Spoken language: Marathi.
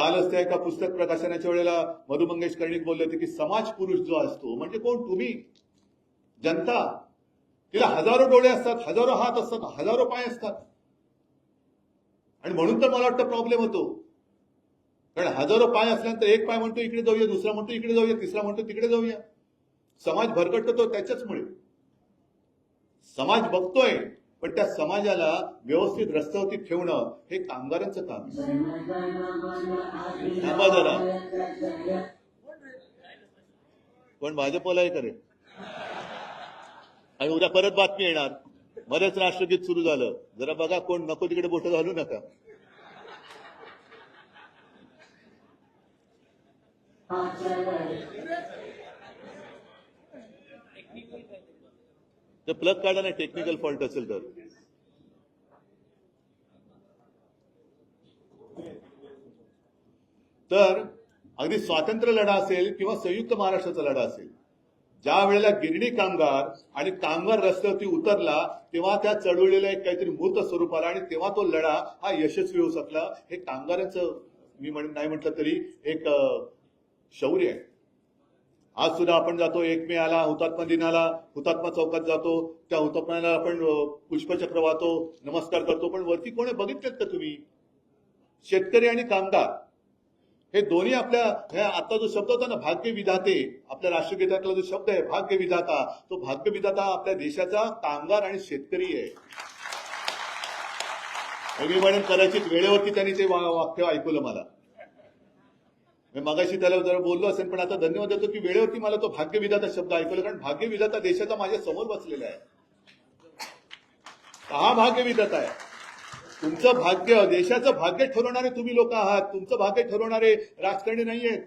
कालच त्या एका पुस्तक प्रकाशनाच्या वेळेला मधु मंगेश कर्णिक बोलले होते की समाज पुरुष जो असतो म्हणजे कोण, तुम्ही जनता. तिला हजारो डोळे असतात, हजारो हात असतात, हजारो पाय असतात. आणि म्हणून तर मला वाटतं प्रॉब्लेम होतो. कारण हजारो पाय असल्यानंतर एक पाय म्हणतो इकडे जाऊया, दुसरा म्हणतो इकडे जाऊया, तिसरा म्हणतो तिकडे जाऊया. समाज भरकटतो त्याच्याचमुळे. समाज बघतोय पण त्या समाजाला व्यवस्थित रस्त्यावरती ठेवणं हे कामगारांचं काम आहे. थांबा जरा, पण भाजपलाही करेल. आणि उद्या परत बातमी येणार, मध्येच राष्ट्रगीत सुरू झालं. जरा बघा, कोण नको तिकडे बोटं घालू नका. ते प्लग काढा ना, टेक्निकल फॉल्ट असेल तर. तर अगदी स्वातंत्र्य लढा असेल किंवा संयुक्त महाराष्ट्राचा लढा असेल, ज्या वेळेला गिरणी कामगार आणि कामगार रस्त्यावरती उतरला तेव्हा त्या चळवळीला एक काहीतरी मूर्त स्वरूप आला आणि तेव्हा तो लढा हा यशस्वी होऊ शकला. हे कामगारांचं, मी नाही म्हटलं तरी, एक शौर्य आहे. आज सुद्धा आपण जातो 1 मे आला, हुतात्मा दिनाला हुतात्मा चौकात जातो, त्या हुतात्म्याला आपण पुष्पचक्र वाहतो, नमस्कार करतो. पण वरती कोणी बघितलेत का तुम्ही? शेतकरी आणि कामगार हे दोन्ही आपल्या, आता जो शब्द होता ना भाग्य विधाते, आपल्या राष्ट्रगीतातला जो शब्द आहे भाग्य विधाता, तो भाग्य विधाता आपल्या देशाचा कामगार आणि शेतकरी आहे. मी म्हणेन कदाचित वेळेवरती त्यांनी ते वाक्य ऐकवलं मला. मी मगाशी त्याला जरा बोललो असेल, पण आता धन्यवाद देतो की वेळेवरती मला तो भाग्य विधाता शब्द ऐकवला. कारण भाग्य विधाता देशाचा माझ्या समोर बसलेला आहे. हा भाग्य विधाता आहे. तुमचं भाग्य, देशाचं भाग्य ठरवणारे तुम्ही लोक आहात. तुमचं भाग्य ठरवणारे राजकारणी नाहीयेत.